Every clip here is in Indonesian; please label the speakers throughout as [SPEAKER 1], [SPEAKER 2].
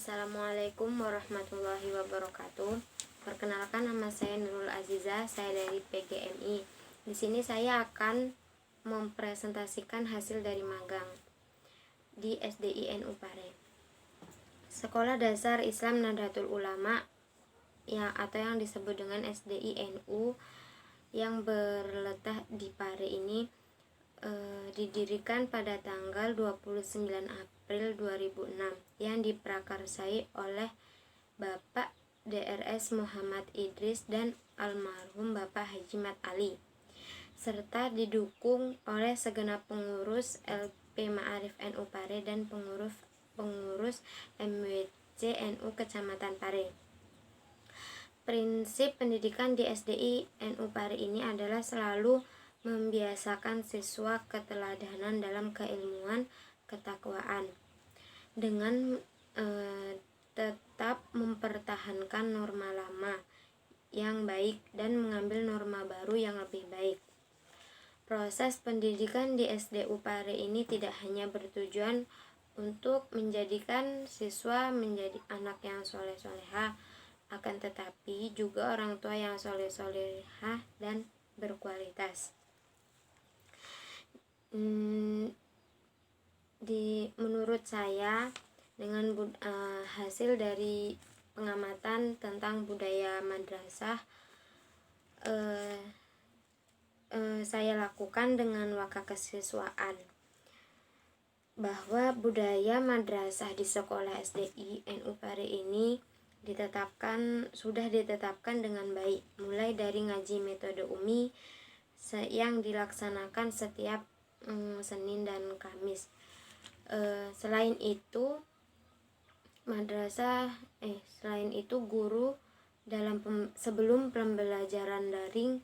[SPEAKER 1] Assalamualaikum warahmatullahi wabarakatuh. Perkenalkan, nama saya Nurul Aziza, saya dari PGMI. Di sini saya akan mempresentasikan hasil dari magang di SDINU Pare. Sekolah Dasar Islam Nahdlatul Ulama atau yang disebut dengan SDINU yang berletak di Pare ini didirikan pada tanggal 29 April 2006 yang diprakarsai oleh Bapak DRS Muhammad Idris dan almarhum Bapak Haji Mat Ali, serta didukung oleh segenap pengurus LP Ma'arif NU Pare dan pengurus MWC NU Kecamatan Pare. Prinsip pendidikan di SDI NU Pare ini adalah selalu membiasakan siswa keteladanan dalam keilmuan ketakwaan dengan tetap mempertahankan norma lama yang baik dan mengambil norma baru yang lebih baik. Proses pendidikan di SDU Pare ini tidak hanya bertujuan untuk menjadikan siswa menjadi anak yang soleh-solehah, akan tetapi juga orang tua yang soleh-solehah dan berkualitas. Menurut saya, dengan hasil dari pengamatan tentang budaya madrasah saya lakukan dengan waka kesiswaan bahwa budaya madrasah di sekolah SDI NU Pare ini sudah ditetapkan dengan baik, mulai dari ngaji metode umi yang dilaksanakan setiap Senin dan Kamis. Selain itu guru sebelum pembelajaran daring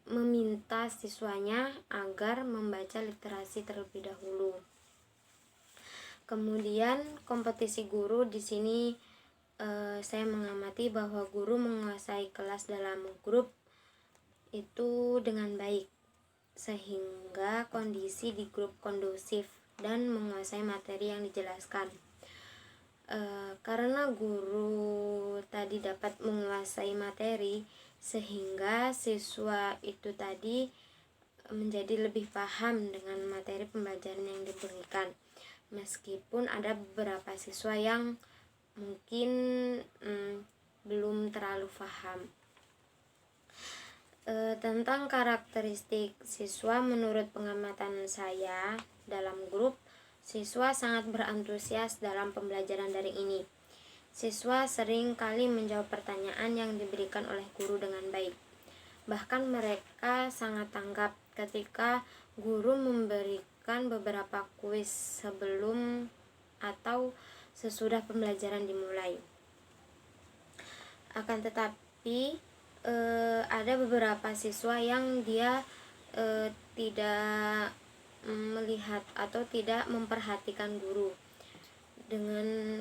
[SPEAKER 1] meminta siswanya agar membaca literasi terlebih dahulu. Kemudian kompetisi guru di sini saya mengamati bahwa guru menguasai kelas dalam grup itu dengan baik, sehingga kondisi di grup kondusif dan menguasai materi yang dijelaskan. Karena guru tadi dapat menguasai materi, sehingga siswa itu tadi menjadi lebih paham dengan materi pembelajaran yang diberikan, meskipun ada beberapa siswa yang mungkin belum terlalu paham. Tentang karakteristik siswa, menurut pengamatan saya dalam grup, siswa sangat berantusias dalam pembelajaran daring ini. Siswa sering kali menjawab pertanyaan yang diberikan oleh guru dengan baik. Bahkan mereka sangat tanggap ketika guru memberikan beberapa kuis sebelum atau sesudah pembelajaran dimulai. Akan tetapi ada beberapa siswa yang dia tidak melihat atau tidak memperhatikan guru. Dengan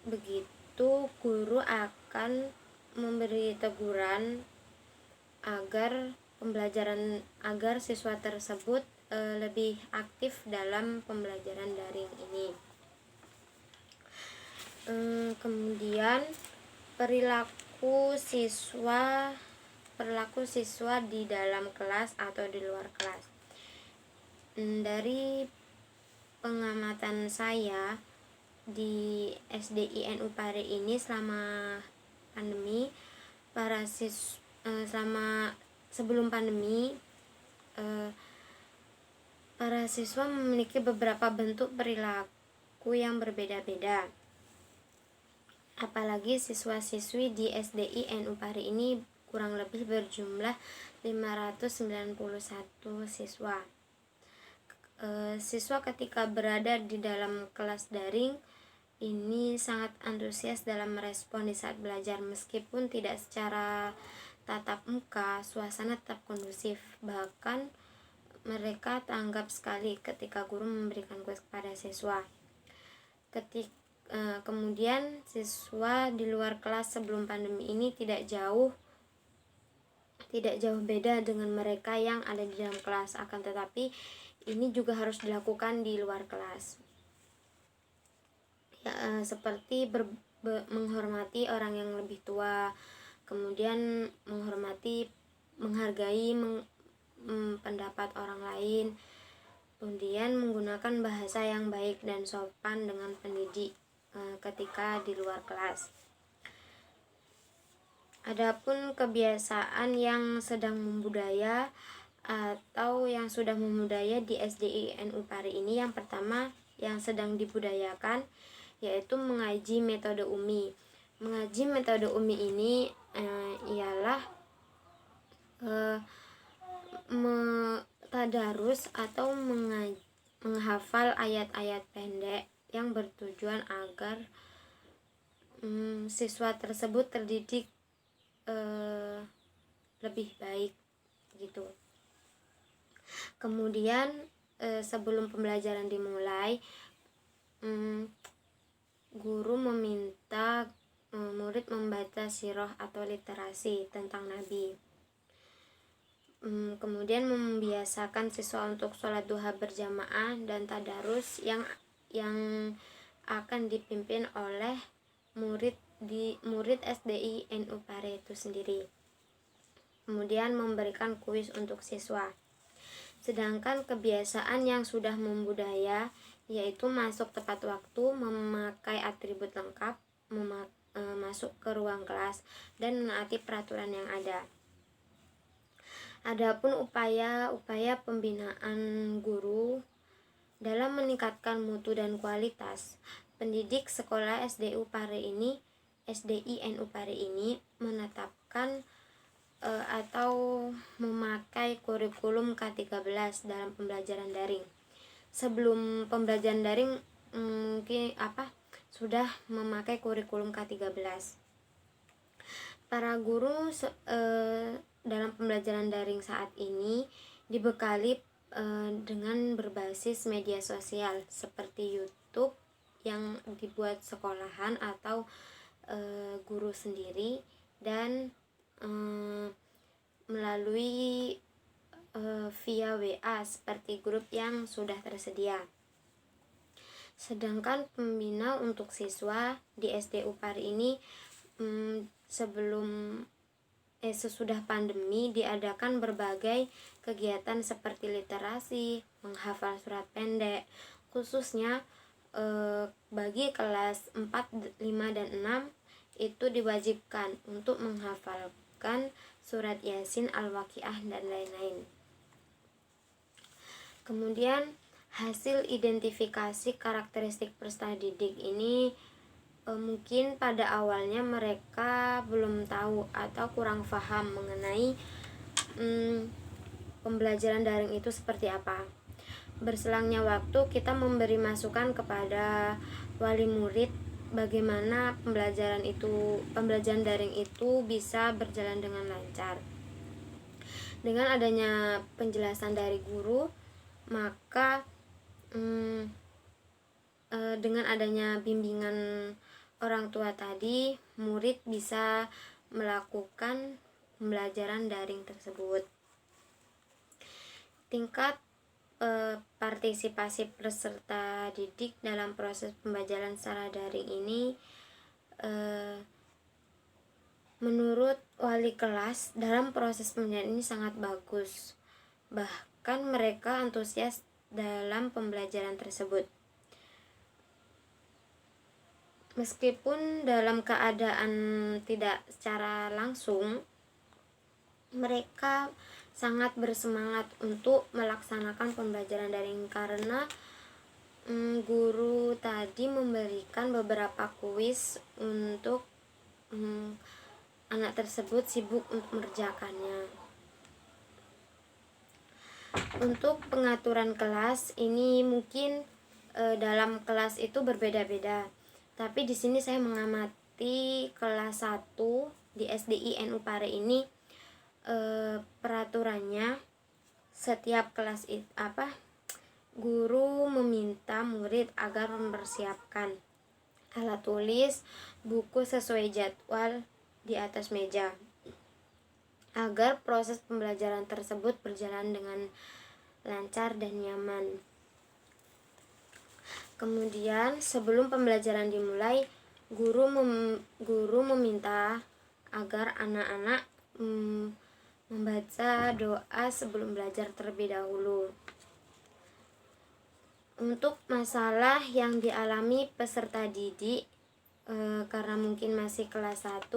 [SPEAKER 1] begitu, guru akan memberi teguran agar siswa tersebut lebih aktif dalam pembelajaran daring ini. Kemudian perilaku siswa di dalam kelas atau di luar kelas. Dari pengamatan saya di SDINU Pare ini selama pandemi, sebelum pandemi, para siswa memiliki beberapa bentuk perilaku yang berbeda-beda. Apalagi siswa-siswi di SDINU Pare ini kurang lebih berjumlah 591 siswa. Siswa ketika berada di dalam kelas daring ini sangat antusias dalam merespon di saat belajar, meskipun tidak secara tatap muka, suasana tetap kondusif. Bahkan mereka tanggap sekali ketika guru memberikan kuis kepada siswa. Kemudian siswa di luar kelas sebelum pandemi ini tidak jauh beda dengan mereka yang ada di dalam kelas, akan tetapi ini juga harus dilakukan di luar kelas. seperti menghormati orang yang lebih tua, kemudian menghargai pendapat orang lain, kemudian menggunakan bahasa yang baik dan sopan dengan pendidik ketika di luar kelas. Adapun kebiasaan yang sedang membudaya atau yang sudah membudaya di SDI NU Pari ini, yang pertama yang sedang dibudayakan yaitu mengaji metode UMI. Mengaji metode UMI ini ialah tadarus atau menghafal ayat-ayat pendek yang bertujuan agar siswa tersebut terdidik lebih baik gitu. Kemudian sebelum pembelajaran dimulai, guru meminta murid membaca sirah atau literasi tentang Nabi. Kemudian membiasakan siswa untuk sholat duha berjamaah dan tadarus yang akan dipimpin oleh murid SDI NU Pare itu sendiri. Kemudian memberikan kuis untuk siswa. Sedangkan kebiasaan yang sudah membudaya yaitu masuk tepat waktu, memakai atribut lengkap, masuk ke ruang kelas dan menaati peraturan yang ada. Adapun upaya pembinaan guru dalam meningkatkan mutu dan kualitas, pendidik sekolah SDI NU Pare ini menetapkan atau memakai kurikulum K13 dalam pembelajaran daring. Sebelum pembelajaran daring mungkin sudah memakai kurikulum K13. Para guru dalam pembelajaran daring saat ini dibekali dengan berbasis media sosial seperti YouTube yang dibuat sekolahan atau guru sendiri, dan melalui via WA seperti grup yang sudah tersedia. Sedangkan pembina untuk siswa di SDU Pari ini sesudah pandemi diadakan berbagai kegiatan seperti literasi, menghafal surat pendek, khususnya bagi kelas 4, 5, dan 6 itu diwajibkan untuk menghafalkan surat Yasin, Al-Waqiah, dan lain-lain. Kemudian hasil identifikasi karakteristik peserta didik ini mungkin pada awalnya mereka belum tahu atau kurang paham mengenai pembelajaran daring itu seperti apa. Berselangnya waktu, kita memberi masukan kepada wali murid bagaimana pembelajaran daring itu bisa berjalan dengan lancar. Dengan adanya penjelasan dari guru, maka dengan adanya bimbingan orang tua tadi, murid bisa melakukan pembelajaran daring tersebut. Tingkat partisipasi peserta didik dalam proses pembelajaran secara daring ini menurut wali kelas dalam proses pembelajaran ini sangat bagus. Bahkan mereka antusias dalam pembelajaran tersebut. Meskipun dalam keadaan tidak secara langsung, mereka sangat bersemangat untuk melaksanakan pembelajaran daring karena guru tadi memberikan beberapa kuis untuk anak tersebut sibuk untuk mengerjakannya. Untuk pengaturan kelas ini mungkin dalam kelas itu berbeda-beda. Tapi di sini saya mengamati kelas 1 di SDI NU Pare ini peraturannya setiap kelas guru meminta murid agar mempersiapkan alat tulis, buku sesuai jadwal di atas meja agar proses pembelajaran tersebut berjalan dengan lancar dan nyaman. Kemudian sebelum pembelajaran dimulai, guru meminta agar anak-anak membaca doa sebelum belajar terlebih dahulu. Untuk masalah yang dialami peserta didik, karena mungkin masih kelas 1,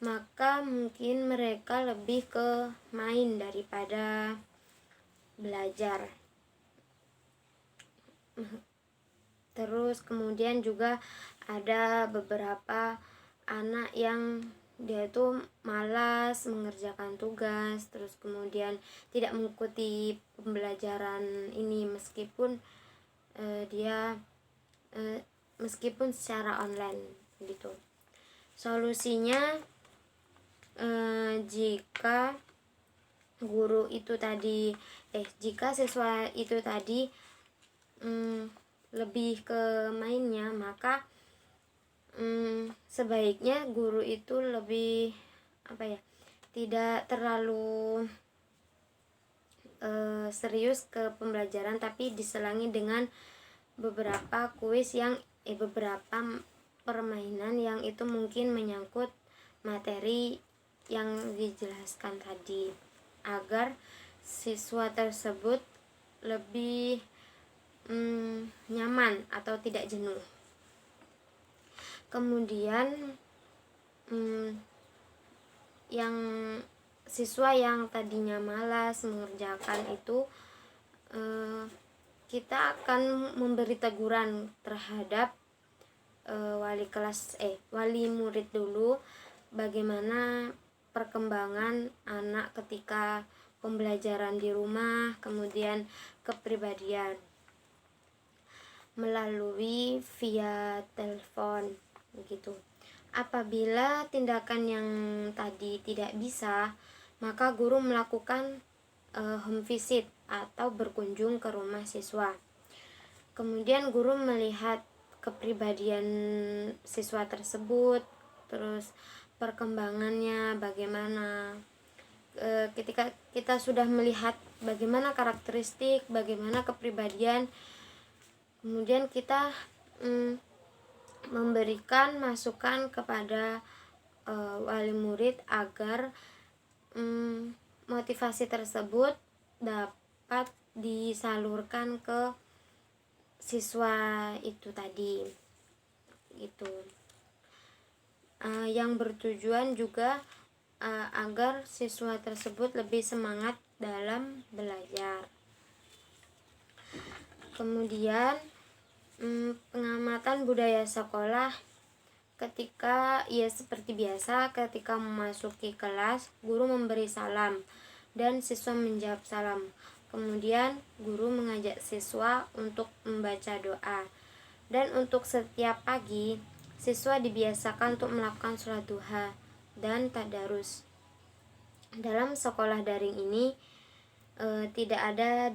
[SPEAKER 1] maka mungkin mereka lebih ke main daripada belajar. Terus kemudian juga ada beberapa anak yang dia itu malas mengerjakan tugas, terus kemudian tidak mengikuti pembelajaran ini meskipun secara online gitu. Solusinya, jika siswa itu tadi lebih ke mainnya, maka sebaiknya guru itu lebih tidak terlalu serius ke pembelajaran, tapi diselangi dengan beberapa beberapa permainan yang itu mungkin menyangkut materi yang dijelaskan tadi, agar siswa tersebut lebih nyaman atau tidak jenuh. Kemudian yang siswa yang tadinya malas mengerjakan itu, kita akan memberi teguran terhadap wali murid dulu, bagaimana perkembangan anak ketika pembelajaran di rumah, kemudian kepribadian melalui via telepon begitu. Apabila tindakan yang tadi tidak bisa, maka guru melakukan home visit atau berkunjung ke rumah siswa. Kemudian guru melihat kepribadian siswa tersebut, terus perkembangannya bagaimana. Ketika kita sudah melihat bagaimana karakteristik, bagaimana kepribadian, kemudian kita memberikan masukan kepada wali murid agar motivasi tersebut dapat disalurkan ke siswa itu tadi gitu. Yang bertujuan juga agar siswa tersebut lebih semangat dalam belajar. Kemudian pengamatan budaya sekolah. Seperti biasa, ketika memasuki kelas, guru memberi salam dan siswa menjawab salam. Kemudian guru mengajak siswa untuk membaca doa. Dan untuk setiap pagi, siswa dibiasakan untuk melakukan sholat duha dan tadarus. Dalam sekolah daring ini tidak ada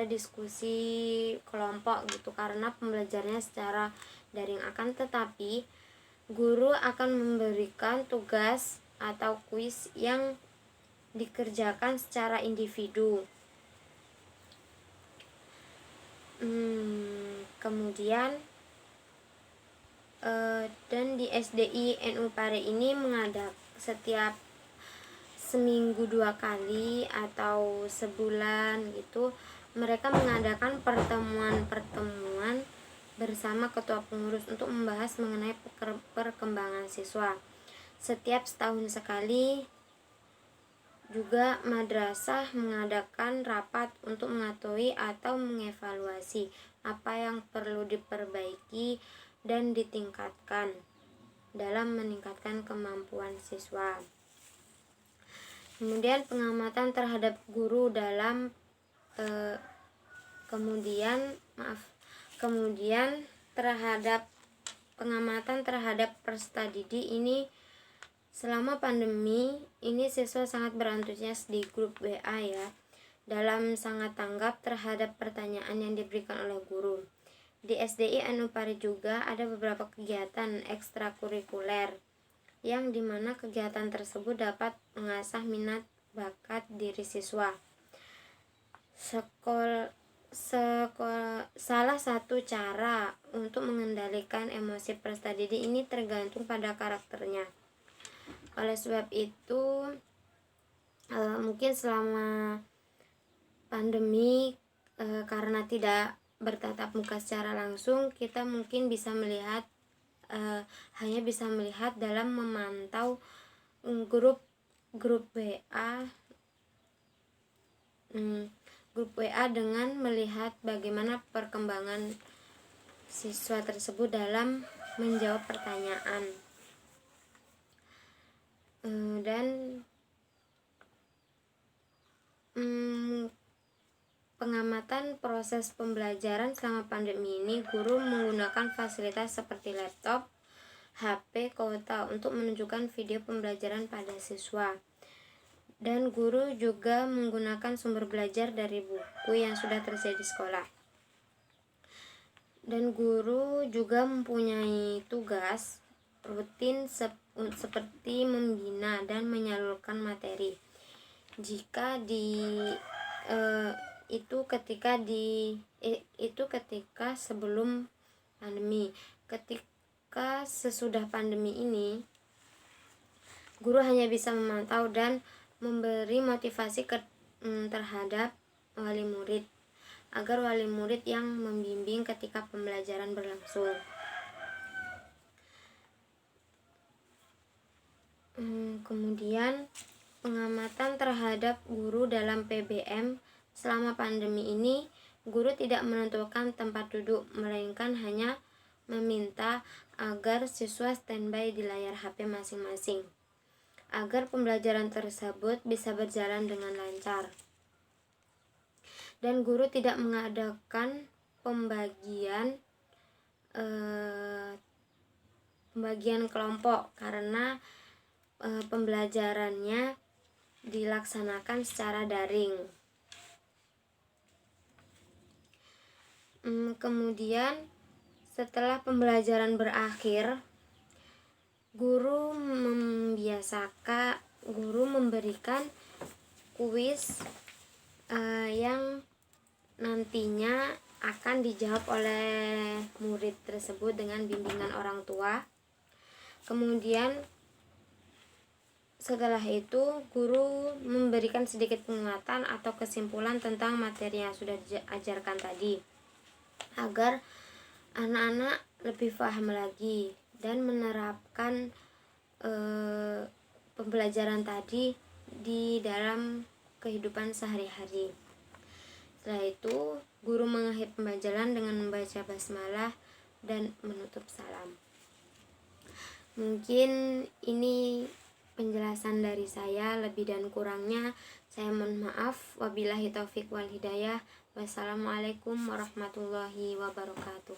[SPEAKER 1] diskusi kelompok gitu, karena pembelajarannya secara daring. Akan tetapi guru akan memberikan tugas atau kuis yang dikerjakan secara individu. Kemudian dan di SDI NU Pare ini setiap seminggu 2 kali atau sebulan gitu, mereka mengadakan pertemuan bersama ketua pengurus untuk membahas mengenai perkembangan siswa. Setiap setahun sekali juga madrasah mengadakan rapat untuk mengetahui atau mengevaluasi apa yang perlu diperbaiki dan ditingkatkan dalam meningkatkan kemampuan siswa. Kemudian pengamatan terhadap guru pengamatan terhadap peserta didik ini. Selama pandemi ini siswa sangat berantusias di grup WA dalam sangat tanggap terhadap pertanyaan yang diberikan oleh guru. Di SDI NU Pare juga ada beberapa kegiatan ekstrakurikuler yang dimana kegiatan tersebut dapat mengasah minat bakat diri siswa. salah satu cara untuk mengendalikan emosi peserta didik ini tergantung pada karakternya. Oleh sebab itu, mungkin selama pandemi, karena tidak bertatap muka secara langsung, kita mungkin bisa melihat hanya bisa melihat dalam memantau grup WA dengan melihat bagaimana perkembangan siswa tersebut dalam menjawab pertanyaan. Dan pengamatan proses pembelajaran selama pandemi ini, guru menggunakan fasilitas seperti laptop, HP, kuota untuk menunjukkan video pembelajaran pada siswa. Dan guru juga menggunakan sumber belajar dari buku yang sudah tersedia di sekolah. Dan guru juga mempunyai tugas rutin seperti membina dan menyalurkan materi. Jika ketika sebelum pandemi. Ketika sesudah pandemi ini, guru hanya bisa memantau dan memberi motivasi terhadap wali murid, agar wali murid yang membimbing ketika pembelajaran berlangsung. Kemudian pengamatan terhadap guru dalam PBM selama pandemi ini, guru tidak menentukan tempat duduk, melainkan hanya meminta agar siswa standby di layar HP masing-masing, agar pembelajaran tersebut bisa berjalan dengan lancar. Dan guru tidak mengadakan pembagian kelompok karena pembelajarannya dilaksanakan secara daring. Kemudian setelah pembelajaran berakhir, guru memberikan kuis yang nantinya akan dijawab oleh murid tersebut dengan bimbingan orang tua. Kemudian setelah itu, guru memberikan sedikit penguatan atau kesimpulan tentang materi yang sudah diajarkan tadi, agar anak-anak lebih paham lagi dan menerapkan pembelajaran tadi di dalam kehidupan sehari-hari. Setelah itu, guru mengakhiri pembelajaran dengan membaca basmalah dan menutup salam. Mungkin ini penjelasan dari saya, lebih dan kurangnya saya mohon maaf. Wabillahi taufik wal hidayah. Wassalamualaikum warahmatullahi wabarakatuh.